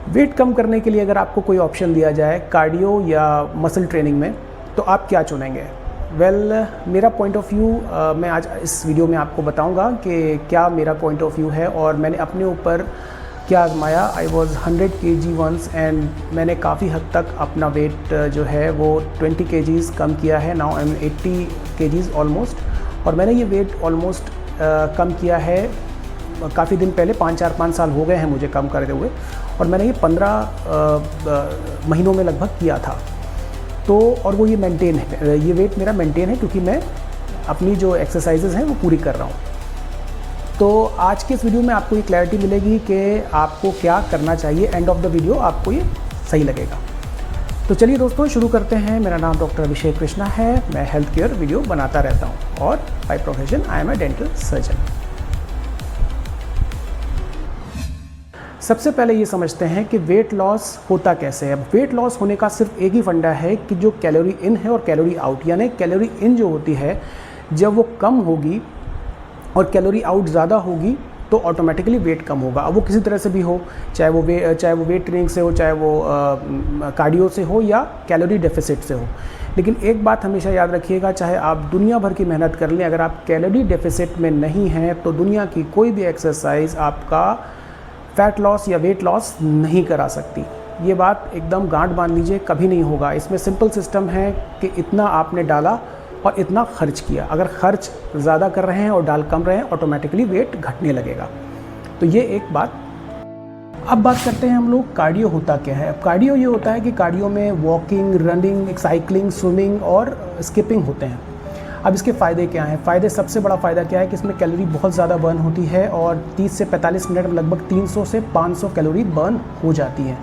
Wait कम करने के लिए अगर आपको कोई ऑप्शन दिया जाए कार्डियो या मसल ट्रेनिंग में, तो आप क्या चुनेंगे? मेरा पॉइंट ऑफ व्यू मैं आज इस वीडियो में आपको बताऊंगा कि क्या मेरा पॉइंट ऑफ व्यू है और मैंने अपने ऊपर क्या आजमाया। I was 100 kg once and मैंने काफ़ी हद तक अपना वेट जो है वो 20 kgs कम किया है। Now I am 80 kgs almost, और मैंने ये वेट ऑलमोस्ट कम किया है काफ़ी दिन पहले। 5 साल हो गए हैं मुझे कम करते हुए, और मैंने ये 15 महीनों में लगभग किया था। तो और वो ये मेंटेन है, ये वेट मेरा मेंटेन है क्योंकि मैं अपनी जो एक्सरसाइजेज़ हैं वो पूरी कर रहा हूँ। तो आज के इस वीडियो में आपको ये क्लैरिटी मिलेगी कि आपको क्या करना चाहिए। एंड ऑफ द वीडियो आपको ये सही लगेगा। तो चलिए दोस्तों शुरू करते हैं। मेरा नाम डॉक्टर अभिषेक कृष्णा है। मैं हेल्थ केयर वीडियो बनाता रहता हूँ और by profession I am a dental surgeon. सबसे पहले ये समझते हैं कि वेट लॉस होता कैसे है। वेट लॉस होने का सिर्फ एक ही फंडा है कि जो कैलोरी इन है और कैलोरी आउट, यानी कैलोरी इन जो होती है जब वो कम होगी और कैलोरी आउट ज़्यादा होगी तो ऑटोमेटिकली वेट कम होगा। अब वो किसी तरह से भी हो, चाहे वो वेट ट्रेनिंग से हो, चाहे वो कार्डियो से हो या कैलोरी डेफिसिट से हो। लेकिन एक बात हमेशा याद रखिएगा, चाहे आप दुनिया भर की मेहनत कर लें, अगर आप कैलोरी डेफिसिट में नहीं हैं तो दुनिया की कोई भी एक्सरसाइज आपका फैट लॉस या वेट लॉस नहीं करा सकती। ये बात एकदम गांठ बांध लीजिए, कभी नहीं होगा। इसमें सिंपल सिस्टम है कि इतना आपने डाला और इतना खर्च किया। अगर खर्च ज़्यादा कर रहे हैं और डाल कम रहे हैं, ऑटोमेटिकली वेट घटने लगेगा। तो ये एक बात। अब बात करते हैं हम लोग कार्डियो होता क्या है। अब कार्डियो ये होता है कि कार्डियो में वॉकिंग, रनिंग, साइकिलिंग, स्विमिंग और स्किपिंग होते हैं। अब इसके फ़ायदे क्या हैं? फ़ायदे, सबसे बड़ा फ़ायदा क्या है कि इसमें कैलोरी बहुत ज़्यादा बर्न होती है और 30 से 45 मिनट में लगभग 300 से 500 कैलोरी बर्न हो जाती है।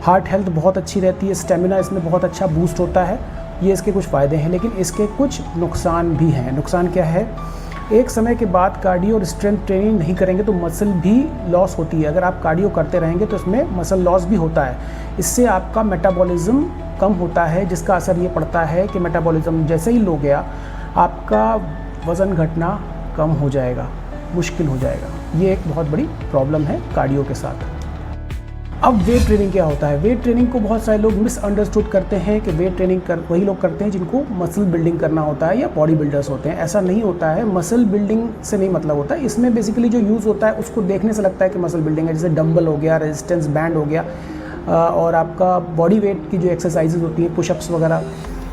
हार्ट हेल्थ बहुत अच्छी रहती है, स्टेमिना इसमें बहुत अच्छा बूस्ट होता है। ये इसके कुछ फ़ायदे हैं, लेकिन इसके कुछ नुकसान भी हैं। नुकसान क्या है? एक समय के बाद कार्डियो और स्ट्रेंथ ट्रेनिंग नहीं करेंगे तो मसल भी लॉस होती है। अगर आप कार्डियो करते रहेंगे तो इसमें मसल लॉस भी होता है। इससे आपका मेटाबॉलिज्म कम होता है, जिसका असर ये पड़ता है कि मेटाबॉलिज्म जैसे ही लो गया आपका वज़न घटना कम हो जाएगा, मुश्किल हो जाएगा। ये एक बहुत बड़ी प्रॉब्लम है कार्डियो के साथ। अब वेट ट्रेनिंग क्या होता है? वेट ट्रेनिंग को बहुत सारे लोग मिसअंडरस्टूड करते हैं कि वेट ट्रेनिंग वही लोग करते हैं जिनको मसल बिल्डिंग करना होता है या बॉडी बिल्डर्स होते हैं। ऐसा नहीं होता है। मसल बिल्डिंग से नहीं मतलब होता है। इसमें बेसिकली जो यूज़ होता है उसको देखने से लगता है कि मसल बिल्डिंग है, जैसे डंबल हो गया, रेजिस्टेंस बैंड हो गया, और आपका बॉडी वेट की जो एक्सरसाइजेज होती हैं, पुशअप्स वगैरह,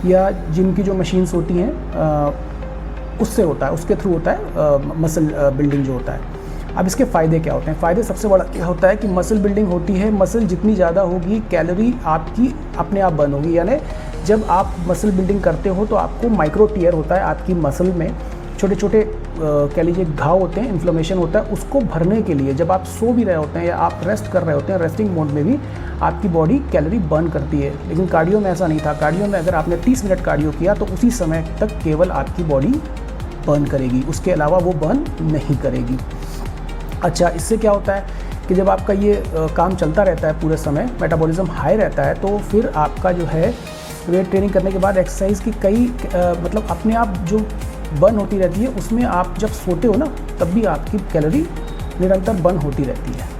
या जिनकी जो मशीन्स होती हैं उससे होता है, उसके थ्रू होता है मसल बिल्डिंग जो होता है। अब इसके फ़ायदे क्या होते हैं? फ़ायदे सबसे बड़ा क्या होता है कि मसल बिल्डिंग होती है। मसल जितनी ज़्यादा होगी कैलोरी आपकी अपने आप बर्न होगी। यानी जब आप मसल बिल्डिंग करते हो तो आपको माइक्रो टीयर होता है आपकी मसल में, छोटे छोटे कह लीजिए घाव होते हैं, इन्फ्लेमेशन होता है। उसको भरने के लिए जब आप सो भी रहे होते हैं या आप रेस्ट कर रहे होते हैं, रेस्टिंग मोड में भी आपकी बॉडी कैलोरी बर्न करती है। लेकिन कार्डियो में ऐसा नहीं था। कार्डियो में अगर आपने 30 मिनट कार्डियो किया तो उसी समय तक केवल आपकी बॉडी बर्न करेगी, उसके अलावा वो बर्न नहीं करेगी। अच्छा, इससे क्या होता है कि जब आपका ये काम चलता रहता है पूरे समय, मेटाबॉलिज्म हाई रहता है, तो फिर आपका जो है वेट ट्रेनिंग करने के बाद एक्सरसाइज की कई मतलब अपने आप जो बर्न होती रहती है, उसमें आप जब सोते हो ना तब भी आपकी कैलोरी निरंतर बर्न होती रहती है।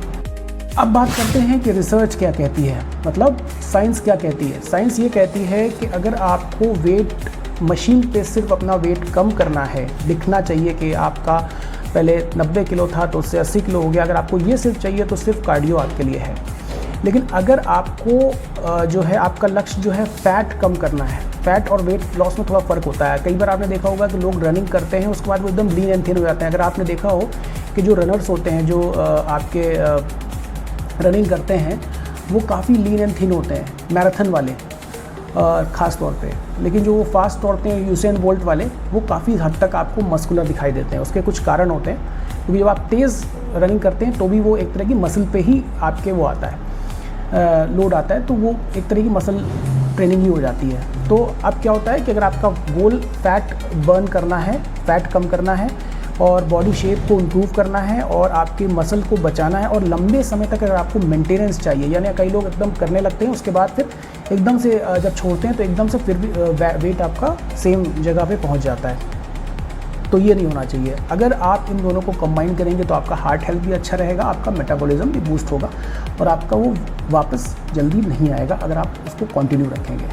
अब बात करते हैं कि रिसर्च क्या कहती है, मतलब साइंस क्या कहती है। साइंस ये कहती है कि अगर आपको वेट मशीन पे सिर्फ अपना वेट कम करना है, लिखना चाहिए कि आपका पहले 90 किलो था तो उससे 80 किलो हो गया, अगर आपको ये सिर्फ चाहिए तो सिर्फ कार्डियो आपके लिए है। लेकिन अगर आपको जो है आपका लक्ष्य जो है फैट कम करना है, फैट और वेट लॉस में थोड़ा फ़र्क होता है। कई बार आपने देखा होगा कि लोग रनिंग करते हैं उसके बाद वो एकदम लीन एंड थिन हो जाते हैं। अगर आपने देखा हो कि जो रनर्स होते हैं, जो आपके रनिंग करते हैं, वो काफ़ी लीन एंड थिन होते हैं, मैराथन वाले ख़ास तौर पे। लेकिन जो वो फास्ट दौड़ते हैं, यूसेन बोल्ट वाले, वो काफ़ी हद तक आपको मस्कुलर दिखाई देते हैं। उसके कुछ कारण होते हैं, क्योंकि जब आप तेज़ रनिंग करते हैं तो भी वो एक तरह की मसल पे ही आपके वो आता है, लोड आता है, तो वो एक तरह की मसल ट्रेनिंग ही हो जाती है। तो अब क्या होता है कि अगर आपका गोल फैट बर्न करना है, फैट कम करना है और बॉडी शेप को इम्प्रूव करना है और आपकी मसल को बचाना है और लंबे समय तक अगर आपको मेंटेनेंस चाहिए, यानी कई लोग एकदम करने लगते हैं उसके बाद फिर एकदम से जब छोड़ते हैं तो एकदम से फिर भी वेट आपका सेम जगह पे पहुंच जाता है। तो ये नहीं होना चाहिए। अगर आप इन दोनों को कंबाइन करेंगे तो आपका हार्ट हेल्थ भी अच्छा रहेगा, आपका मेटाबॉलिज्म भी बूस्ट होगा और आपका वो वापस जल्दी नहीं आएगा अगर आप उसको कंटिन्यू रखेंगे,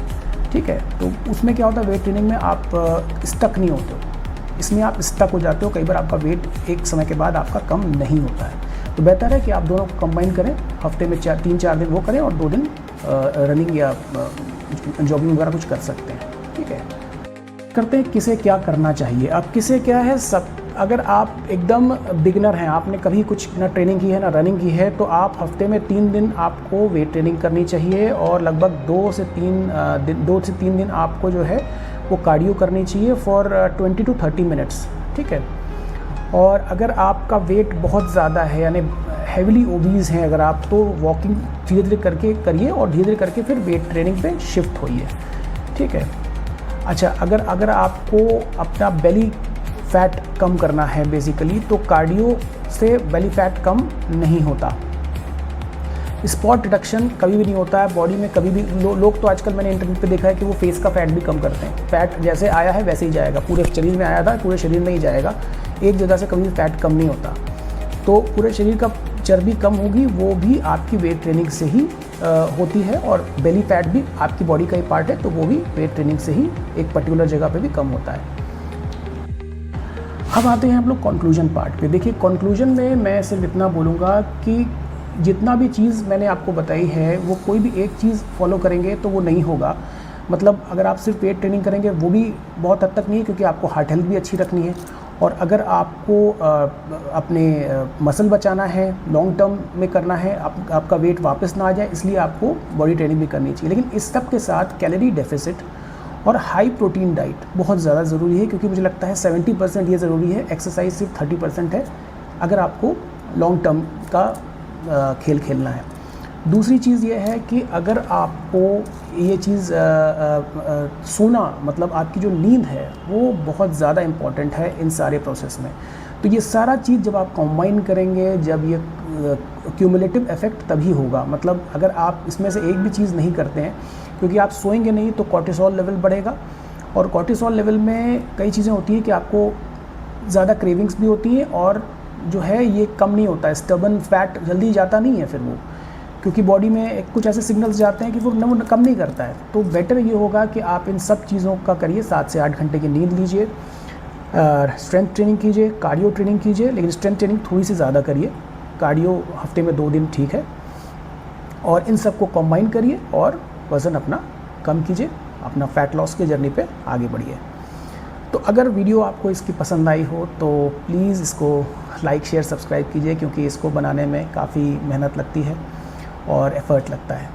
ठीक है। तो उसमें क्या होता है, वेट ट्रेनिंग में आप स्टक नहीं होते हो, इसमें आप स्टक हो जाते हो, कई बार आपका वेट एक समय के बाद आपका कम नहीं होता है। तो बेहतर है कि आप दोनों को कंबाइन करें, हफ्ते में 3-4 दिन वो करें और 2 दिन रनिंग या जॉगिंग वगैरह कुछ कर सकते हैं, ठीक है। करते हैं किसे क्या करना चाहिए। अब किसे क्या है, सब अगर आप एकदम बिगिनर हैं, आपने कभी कुछ ना ट्रेनिंग की है ना रनिंग की है, तो आप हफ्ते में 3 दिन आपको वेट ट्रेनिंग करनी चाहिए और लगभग 2 से 3 दिन आपको जो है वो कार्डियो करनी चाहिए फॉर 20 to 30 मिनट्स, ठीक है। और अगर आपका वेट बहुत ज़्यादा है यानी हेविली ओबीज हैं अगर आप, तो वॉकिंग धीरे धीरे करके करिए और धीरे धीरे करके फिर वेट ट्रेनिंग पे शिफ्ट होइए, ठीक है। अच्छा, अगर आपको अपना बेली फैट कम करना है बेसिकली, तो कार्डियो से बेली फैट कम नहीं होता, स्पॉट रिडक्शन कभी भी नहीं होता है बॉडी में कभी भी। लोग तो आजकल मैंने इंटरनेट पे देखा है कि वो फेस का फैट भी कम करते हैं। फैट जैसे आया है वैसे ही जाएगा, पूरे शरीर में आया था पूरे शरीर में ही जाएगा, एक जगह से कभी भी फैट कम नहीं होता। तो पूरे शरीर का चर्बी कम होगी, वो भी आपकी वेट ट्रेनिंग से ही होती है, और बेली फैट भी आपकी बॉडी का ही पार्ट है, तो वो भी वेट ट्रेनिंग से ही एक पर्टिकुलर जगह पे भी कम होता है। अब आते हैं हम लोग कंक्लूजन पार्ट पे। देखिए, कंक्लूजन में मैं सिर्फ इतना बोलूँगा कि जितना भी चीज़ मैंने आपको बताई है वो कोई भी एक चीज़ फॉलो करेंगे तो वो नहीं होगा। मतलब अगर आप सिर्फ वेट ट्रेनिंग करेंगे वो भी बहुत हद तक नहीं है, क्योंकि आपको हार्ट हेल्थ भी अच्छी रखनी है, और अगर आपको अपने मसल बचाना है, लॉन्ग टर्म में करना है, आपका वेट वापस ना आ जाए, इसलिए आपको बॉडी ट्रेनिंग भी करनी चाहिए। लेकिन इस सब के साथ कैलोरी डेफिसिट और हाई प्रोटीन डाइट बहुत ज़्यादा ज़रूरी है, क्योंकि मुझे लगता है 70% ये ज़रूरी है, एक्सरसाइज सिर्फ 30% है अगर आपको लॉन्ग टर्म का खेल खेलना है। दूसरी चीज़ ये है कि अगर आपको ये चीज़ सोना, मतलब आपकी जो नींद है वो बहुत ज़्यादा इम्पॉर्टेंट है इन सारे प्रोसेस में। तो ये सारा चीज़ जब आप कंबाइन करेंगे, जब ये क्यूमुलेटिव इफेक्ट तभी होगा। मतलब अगर आप इसमें से एक भी चीज़ नहीं करते हैं, क्योंकि आप सोएंगे नहीं तो कॉर्टिसोल लेवल बढ़ेगा, और कॉर्टिसोल लेवल में कई चीज़ें होती हैं कि आपको ज़्यादा क्रेविंग्स भी होती हैं, और जो है ये कम नहीं होता है, स्टबन फैट जल्दी जाता नहीं है फिर वो, क्योंकि बॉडी में कुछ ऐसे सिग्नल्स जाते हैं कि वो कम नहीं करता है। तो बेटर ये होगा कि आप इन सब चीज़ों का करिए, 7 से 8 घंटे की नींद लीजिए, स्ट्रेंथ ट्रेनिंग कीजिए, कार्डियो ट्रेनिंग कीजिए, लेकिन स्ट्रेंथ ट्रेनिंग थोड़ी सी ज़्यादा करिए, कार्डियो हफ्ते में 2 दिन ठीक है, और इन सब को कंबाइन करिए और वज़न अपना कम कीजिए, अपना फैट लॉस की जर्नी पे आगे बढ़िए। तो अगर वीडियो आपको इसकी पसंद आई हो तो प्लीज़ इसको लाइक शेयर सब्सक्राइब कीजिए, क्योंकि इसको बनाने में काफ़ी मेहनत लगती है और एफ़र्ट लगता है।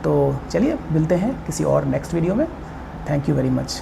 तो चलिए मिलते हैं किसी और नेक्स्ट वीडियो में। Thank you very much.